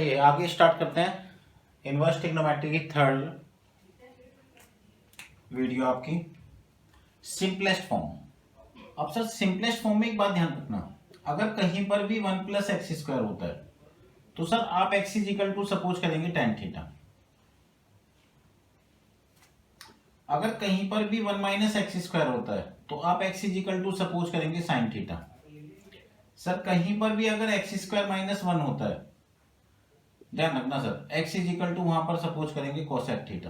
चलिए आगे स्टार्ट करते हैं। इनवर्स ट्रिग्नोमेट्री की थर्ड वीडियो आपकी सिंपलेस्ट फॉर्म। अब सर सिंपलेस्ट फॉर्म में एक बात ध्यान रखना, अगर कहीं पर भी 1 + x² होता है तो सर आप x = सपोज करेंगे tan थीटा। अगर कहीं पर भी 1 - x² होता है तो आप x = सपोज करेंगे sin थीटा। सर कहीं पर भी अगर x² - 1 होता है, ध्यान रखना सर, x = वहां पर सपोज करेंगे cosec थीटा।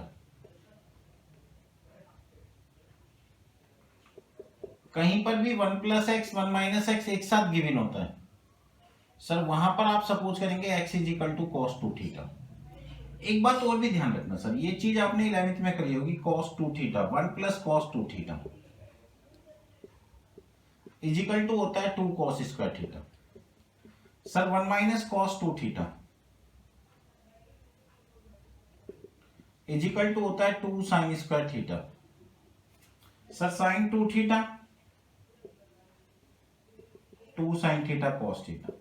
कहीं पर भी 1 + x 1 - x एक साथ गिवन होता है, सर वहां पर आप सपोज करेंगे x = cos 2 थीटा। एक बात और भी ध्यान रखना सर, ये चीज आपने 11th में करी होगी, cos 2 थीटा 1 + cos 2 थीटा = होता है 2 cos² theta. Sir 1 - cos 2 theta = होता है 2 sin² theta. Sir sin 2 theta 2 sin theta cos theta.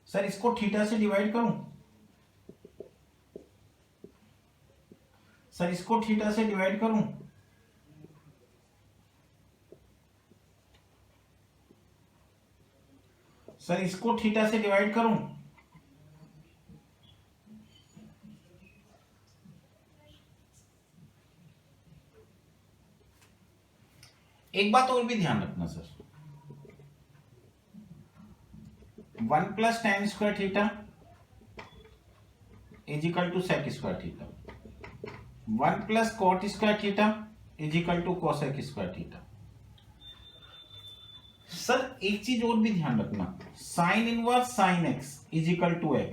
Sir इसको थीटा से डिवाइड करूं, सर इसको थीटा से डिवाइड करूं, सर इसको थीटा से डिवाइड करूं, एक बात और भी ध्यान रखना sir, 1 + tan² theta = sec² theta, 1 + cot² theta = cosec² theta. Sir एक चीज और भी ध्यान रखना, sin inverse sin x = x,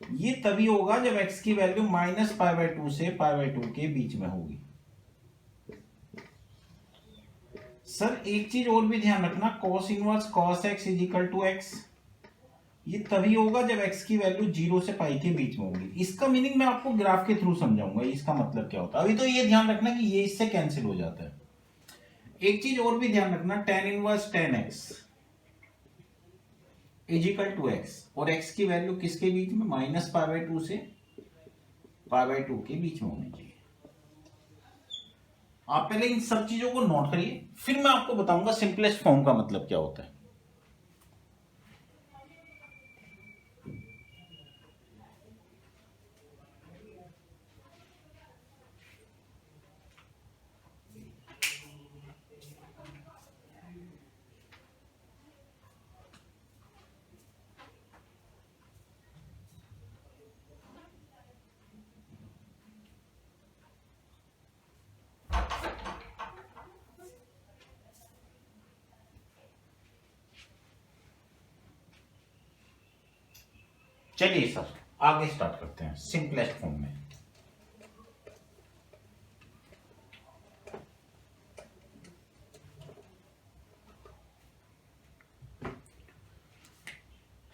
ये तभी होगा जब x की वैल्यू -π/2 से π/2 के बीच में होगी। सर एक चीज और भी ध्यान रखना, cos inverse cos x = x, ये तभी होगा जब x की वैल्यू 0 से π के बीच में होगी। इसका मीनिंग मैं आपको ग्राफ के थ्रू समझाऊंगा, इसका मतलब क्या होता है। अभी तो ये ध्यान रखना कि ये इससे कैंसिल हो जाता है। एक चीज और भी ध्यान रखना, tan inverse tan x = x, और x की वैल्यू किसके बीच में, -π/2 से π/2 के बीच में होनी चाहिए। आप पहले इन सब चीजों को नोट करिए, फिर मैं आपको बताऊंगा सिंपलेस्ट फॉर्म का मतलब क्या होता है। चलिए सर आगे स्टार्ट करते हैं सिंपलेस्ट फॉर्म में।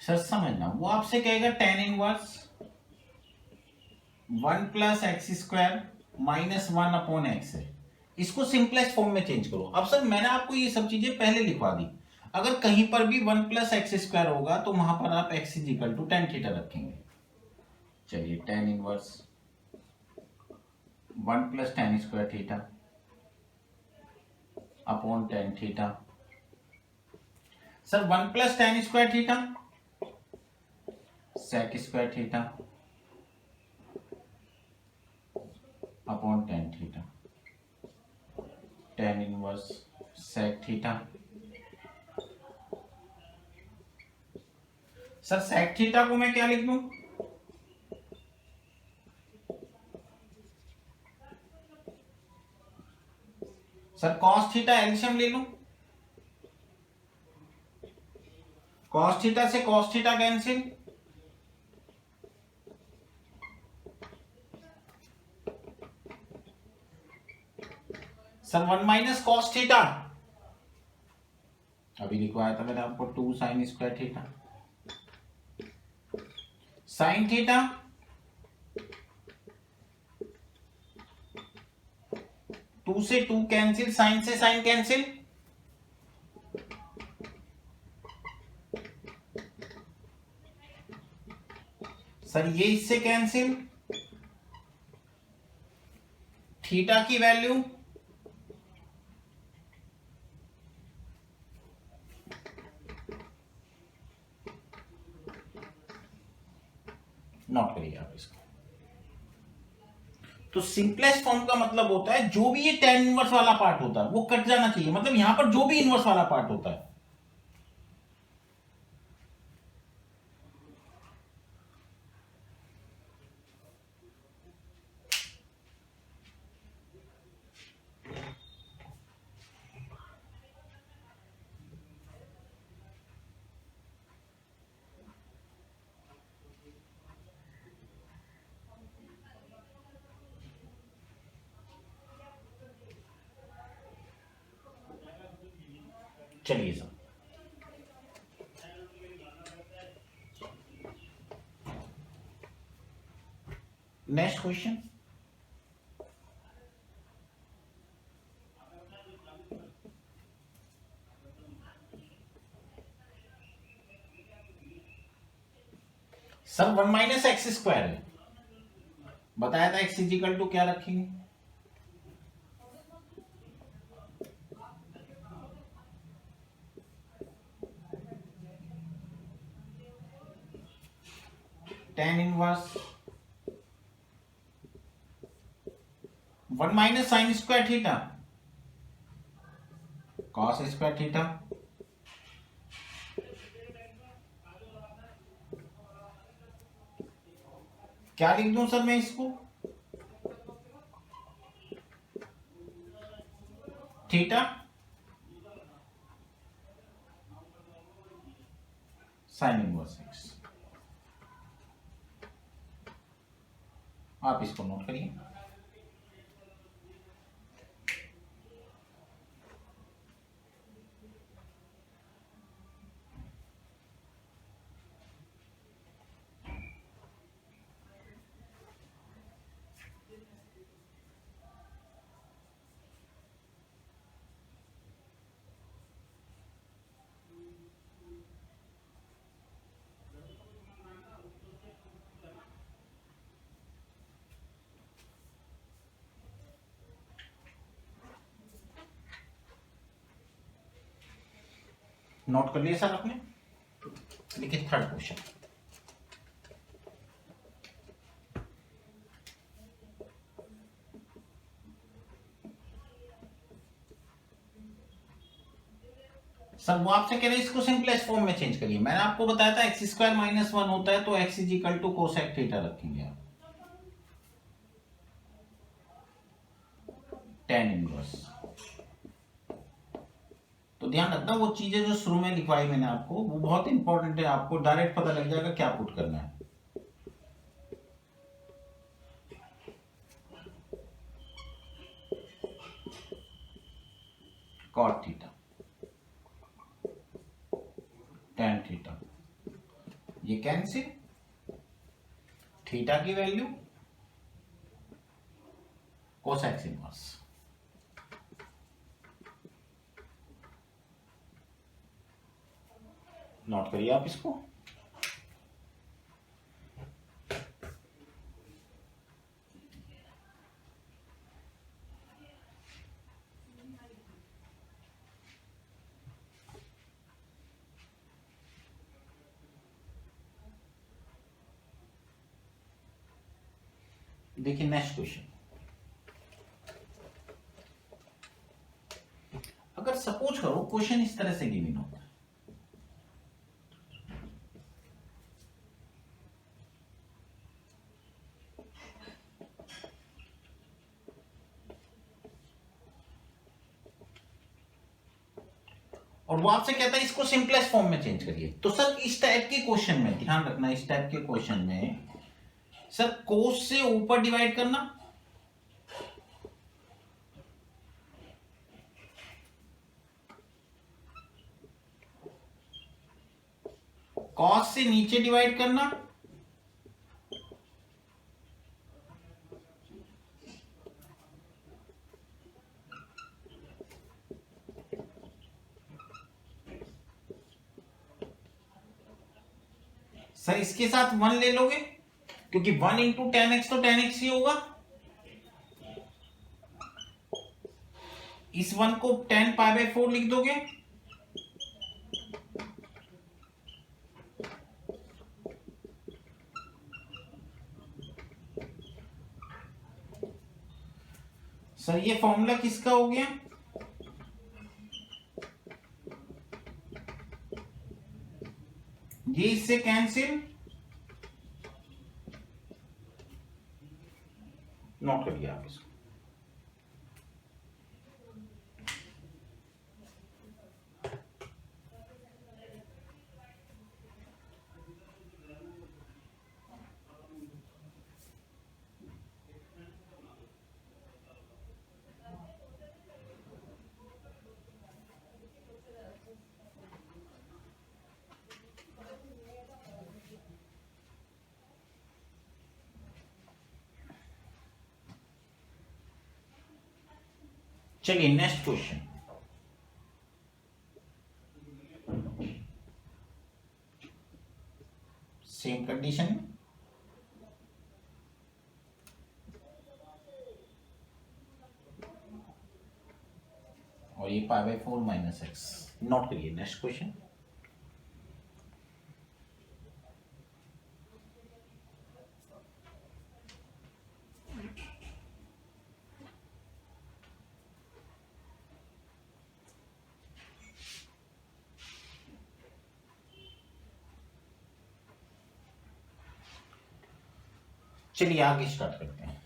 सर समझना, वो आपसे कहेगा tan इनवर्स 1 + x² - 1/x है, इसको सिंपलेस्ट फॉर्म में चेंज करो। अब सर मैंने आपको ये सब चीजें पहले लिखवा दी, अगर कहीं पर भी 1 + x² होगा तो वहां पर आप x = tan थीटा रखेंगे। चलिए tan inverse 1 + tan² theta upon tan theta. Sir 1 + tan² theta sec² theta upon tan theta, tan inverse sec theta. Sir sec theta को मैं क्या लिख दूं, सर cos थीटा एलसीएम ले लूं, cos थीटा से cos theta cancel, sir 1 - cos theta, अभी लिखवाया था मैंने आपको 2 sin² थीटा, sin थीटा 2 से 2 कैंसिल, साइन से साइन कैंसिल, सर ये इससे कैंसिल, थीटा की वैल्यू नोट करिए आप इसको। तो सिंपलेस्ट फॉर्म का मतलब होता है जो भी ये टेन इनवर्स वाला पार्ट होता है वो कट जाना चाहिए, मतलब यहां पर जो भी इनवर्स वाला पार्ट होता है। चलिए sir, next question. Sir 1 minus x square है, बताया था एक्स इजिकल टू क्या रखेंगे, tan inverse 1 minus sine square theta cos square theta. क्या लिख दूं सर मैं इसको, थीटा साइन इनवर्स एक्स। आप इसको नोट करिए। नोट कर लिया सर आपने, लिखिए थर्ड क्वेश्चन। सर वो आपसे कह रहे हैं इसको सिंपलेस्ट फॉर्म में चेंज करिए। मैंने आपको बताया था एक्स स्क्वायर माइनस वन होता है तो x is equal to cosec theta रखेंगे आप, टेन इनवर्स। तो ध्यान रखना वो चीजें जो शुरू में लिखवाई मैंने आपको वो बहुत इंपॉर्टेंट है, आपको डायरेक्ट पता लग जाएगा क्या पुट करना है। कॉट थीटा, टेन थीटा, ये कैंसिल, थीटा की वैल्यू कोसेक इनवर्स। नोट करिए आप इसको। देखिए नेक्स्ट क्वेश्चन। अगर सपोज करो क्वेश्चन इस तरह से गिवन होता है, और वो आपसे कहता है इसको सिंपलेस्ट फॉर्म में चेंज करिए। तो सर इस टाइप के क्वेश्चन में ध्यान रखना, इस टाइप के क्वेश्चन में सर कोस से ऊपर डिवाइड करना, कॉस से नीचे डिवाइड करना, सर इसके साथ वन ले लोगे क्योंकि 1 इंटू टेन एक्स तो टेन एक्स ही होगा। इस 1 को 10 पाई बाय 4 लिख दोगे, सर ये फॉर्मूला किसका हो गया? ये इससे कैंसिल, नोट करिए आप इसको। चलिए नेक्स्ट क्वेश्चन। सेम कंडीशन, और ये pi by 4 minus x. Note करिए नेक्स्ट क्वेश्चन। चलिए आगे स्टार्ट करते हैं।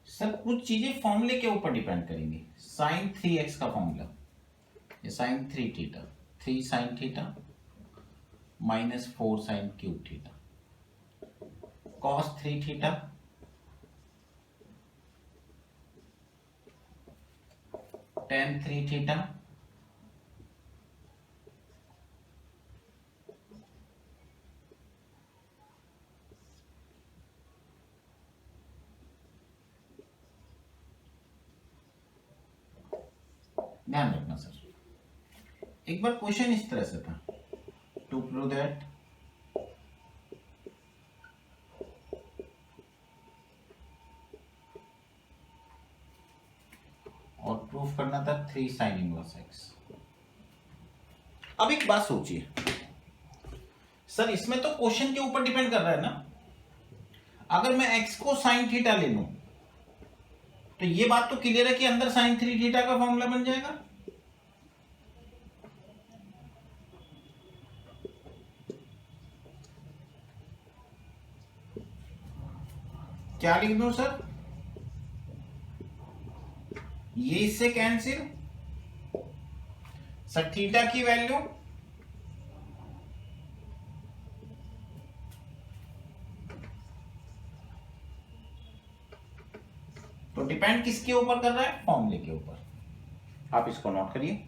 सर कुछ चीजें फॉर्मूले के ऊपर डिपेंड करेंगी। साइन 3x का फॉर्मूला, ये sine 3 theta, 3 sine theta minus 4 sine cube theta, cos 3 theta tan 3 theta ध्यान रखना सर, एक बार क्वेश्चन इस तरह से था, टू प्रूव दैट और प्रूफ करना था 3 साइन इनवर्स एक्स। अब एक बात सोचिए सर, इसमें तो क्वेश्चन के ऊपर डिपेंड कर रहा है ना। अगर मैं x को साइन थीटा ले लूं तो ये बात तो क्लियर है कि अंदर साइन 3 थीटा का फॉर्मूला बन जाएगा। क्या लिख दूं सर? ये इससे कैंसिल, सर थीटा की वैल्यू तो डिपेंड किसके ऊपर कर रहा है? फॉर्मूले के ऊपर। आप इसको नोट करिए।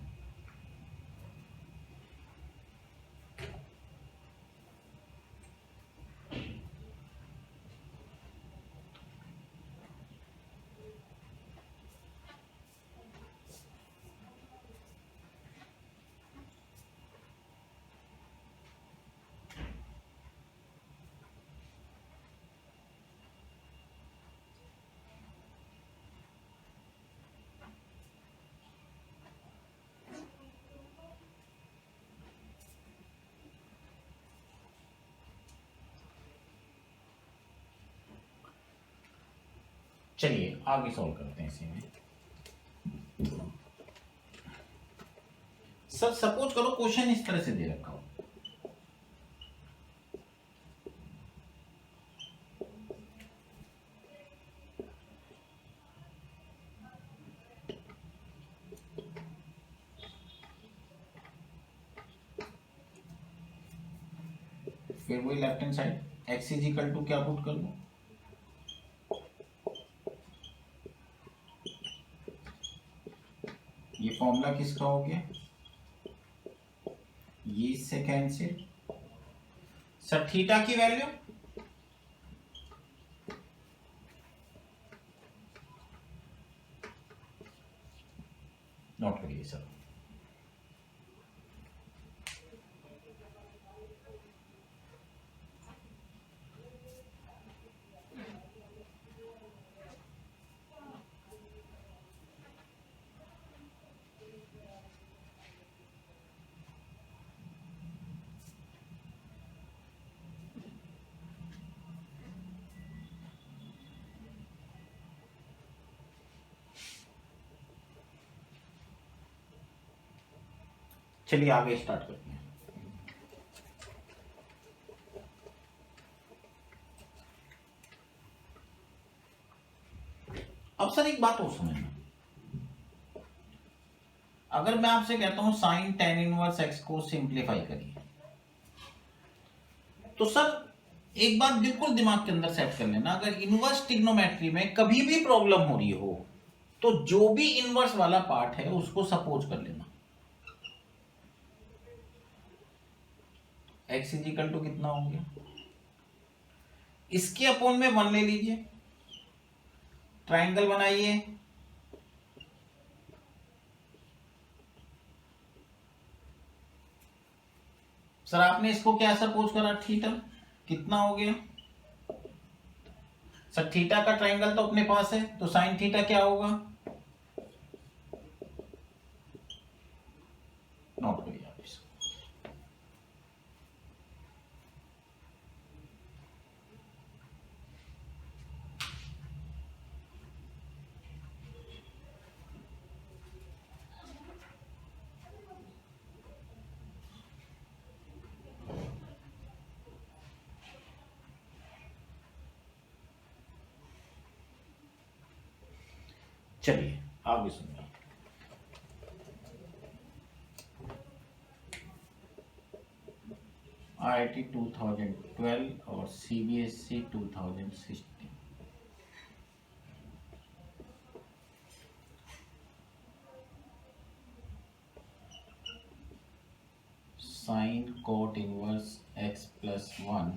चलिए आगे सॉल्व करते हैं इसी में। सर सपोज करो क्वेश्चन इस तरह से दे रखा हो, फिर वही left hand side x is equal to क्या पुट कर दो, ये फॉर्मूला किसका हो गया? ये इससे कैंसिल, सर थीटा की वैल्यू नोट करिए सर। चलिए आगे स्टार्ट करते हैं। अब सर एक बात और समझना, अगर मैं आपसे कहता हूं साइन टेन इनवर्स एक्स को सिंप्लीफाई करिए, तो सर एक बात बिल्कुल दिमाग के अंदर सेट कर लेना, अगर इनवर्स ट्रिग्नोमेट्री में कभी भी प्रॉब्लम हो रही हो तो जो भी इनवर्स वाला पार्ट है उसको सपोज कर लेना। एक्स इजिकल टू कितना हो गया, इसके अपोन में 1 ले लीजिए, ट्राइंगल बनाइए, सर आपने इसको क्या सपोज करा, थीटा, कितना हो गया सर, थीटा का ट्राइंगल तो अपने पास है, तो साइन थीटा क्या होगा, नोट करिए आप इसको। चलिए आगे सुनिए, IIT 2012 और CBSE 2016, sine cot inverse x plus 1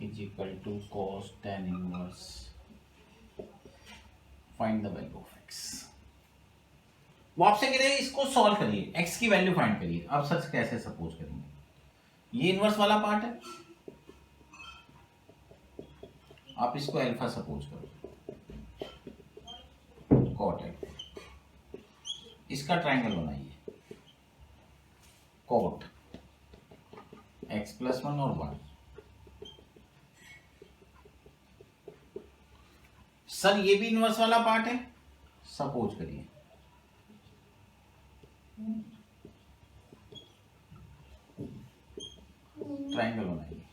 is equal to cos tan inverse, find the value of x। वो आपसे कह रहे हैं इसको सॉल्व करिए, x की वैल्यू फाइंड करिए। आप सच कैसे सपोज करेंगे, ये इनवर्स वाला पार्ट है, आप इसको अल्फा सपोज करो, कॉट है, इसका ट्राइंगल बनाइए, कॉट x प्लस 1 और 1। सर ये भी इनवर्स वाला पार्ट है, सपोज करिए, ट्राइंगल बनाइए,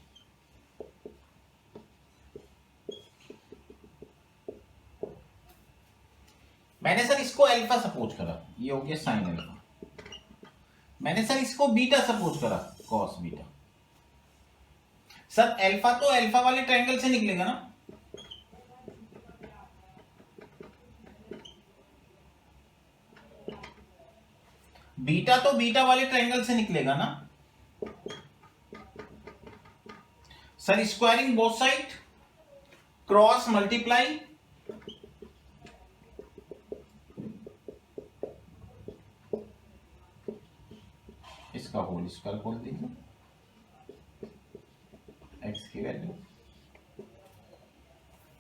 मैंने सर इसको अल्फा सपोज करा, ये हो गया साइन अल्फा, मैंने सर इसको बीटा सपोज करा, कॉस बीटा। सर अल्फा तो अल्फा वाले ट्राइंगल से निकलेगा ना, बीटा तो बीटा वाले ट्राइंगल से निकलेगा ना sir, squaring both side, cross multiply, इसका होल स्क्वायर खोल दीजिए, एक्स की वैल्यू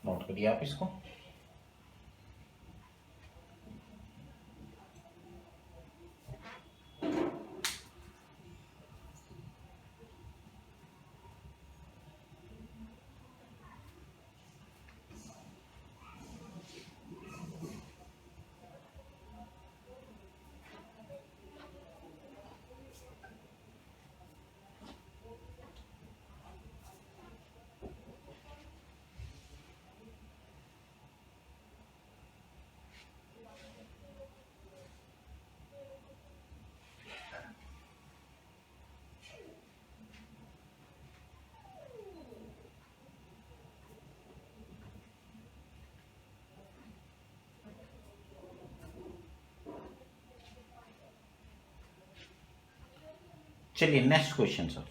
नोट करिए आप इसको। चलिए next question sir,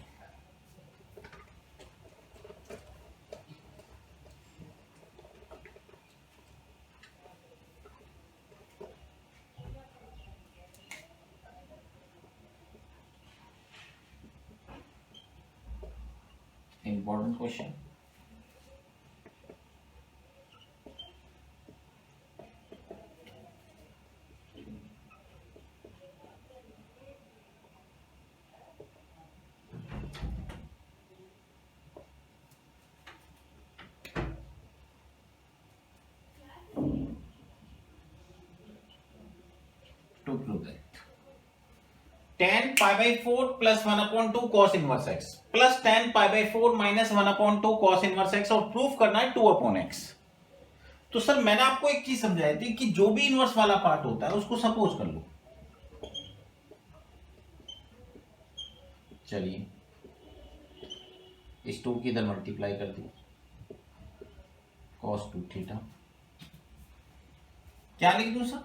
important question. To prove that tan pi by 4 plus 1/2 cos inverse x plus tan pi by 4 minus 1/2 cos inverse x और proof करना है 2/x। तो सर मैंने आपको एक चीज समझाई थी कि जो भी इनवर्स वाला पार्ट होता है उसको सपोज कर लो। चलिए इस 2 की इधर मल्टीप्लाई कर दी cos 2 थीटा। क्या लिख दूं सर?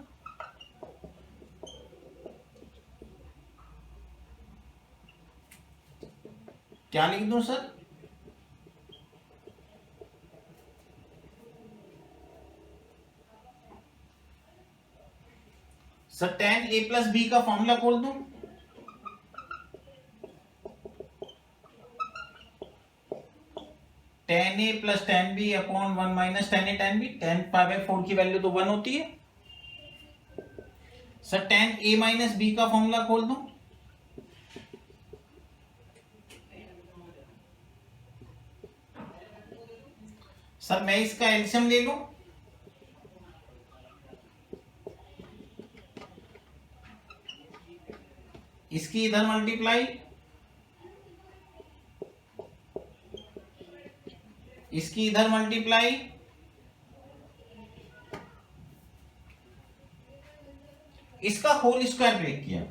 क्या लिख दूं sir? Sir tan a plus B का फॉर्मूला खोल दूं? tan a plus tan b upon 1 minus tan a tan b। tan pi by 4 की वैल्यू तो 1 होती है। Sir tan a minus b का फॉर्मूला खोल दूं? सर मैं इसका एलसीएम ले लूं? इसकी इधर मल्टीप्लाई, इसकी इधर मल्टीप्लाई, इसका होल स्क्वायर ब्रेक किया,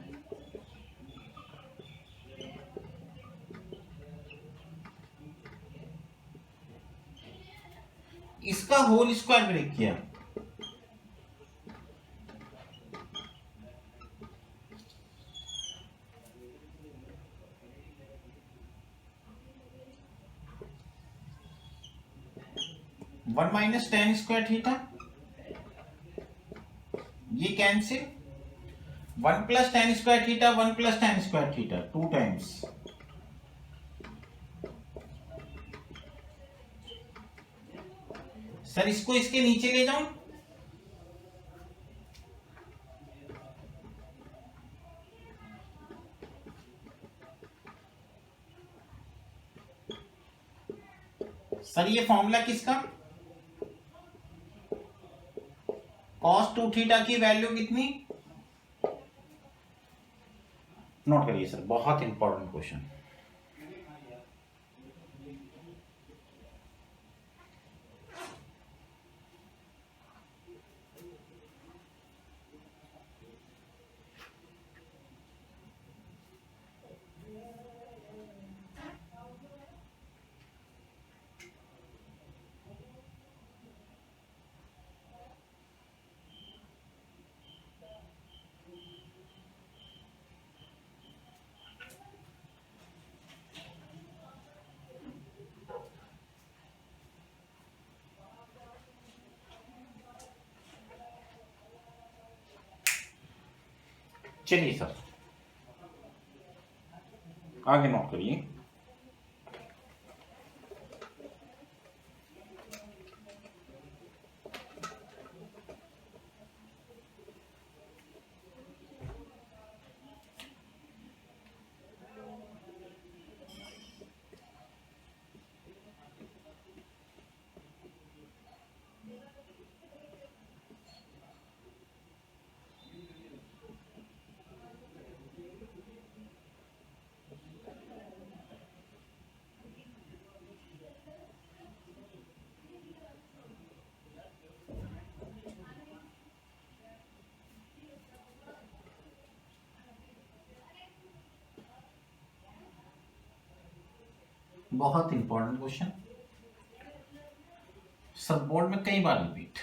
इसका होल स्क्वायर ब्रेक किया, one minus tan square theta, ये cancel, 1 plus tan square theta 1 plus tan square theta 2 times, sir इसको इसके नीचे ले जाऊं? सर ये फॉर्मूला किसका? cos 2 थीटा की वैल्यू कितनी? नोट करिए सर, बहुत इंपॉर्टेंट क्वेश्चन। चलिए सर आगे नोट करिए। बहुत इंपॉर्टेंट क्वेश्चन, सब बोर्ड में कई बार रिपीट।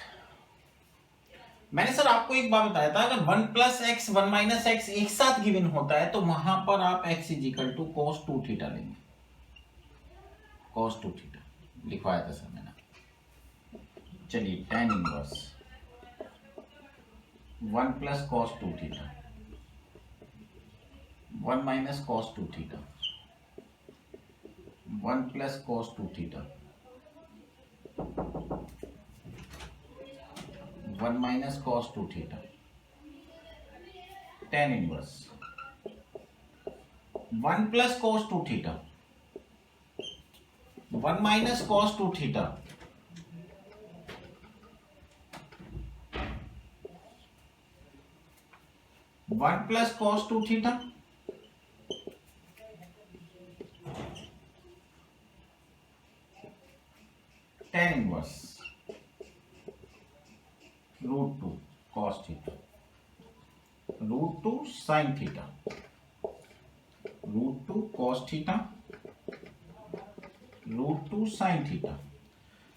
मैंने सर आपको एक बार बताया था, अगर 1 प्लस एक्स 1 माइनस एक्स एक साथ गिवन होता है तो वहां पर आप x is equal to cos 2 theta लेंगे। cos 2 थीटा लिखवाया था सर मैंने। चलिए tan inverse 1 plus cos 2 theta 1 minus cos 2 theta 1 plus cos 2 theta 1 minus cos 2 theta tan inverse 1 plus cos 2 theta 1 minus cos 2 theta 1 plus cos 2 theta tan inverse √2 cos theta √2 sin theta √2 cos theta √2 sin theta.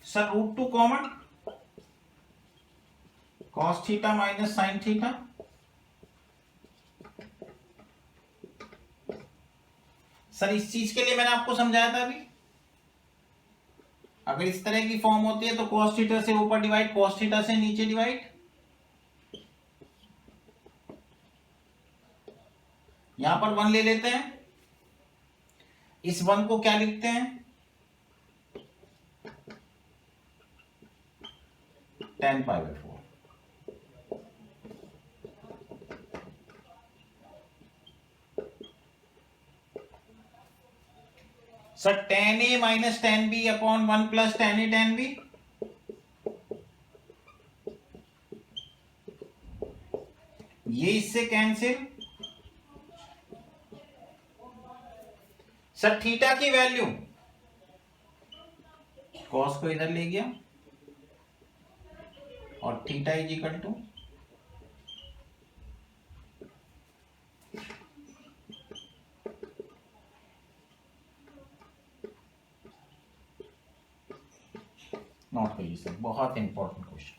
Sir √2 common, cos theta minus sin theta, sir इस चीज के लिए मैंने आपको समझाया था अभी, अगर इस तरह की फॉर्म होती है तो cos थीटा से ऊपर डिवाइड, cos थीटा से नीचे डिवाइड। यहां पर 1 ले लेते हैं, इस 1 को क्या लिखते हैं, tan π/4। Sir tan a minus tan b upon 1 plus tan a tan b, ये इससे कैंसिल। सर थीटा की वैल्यू, कॉस को इधर ले गया और theta is equal to note करिए सर, बहुत इंपॉर्टेंट क्वेश्चन।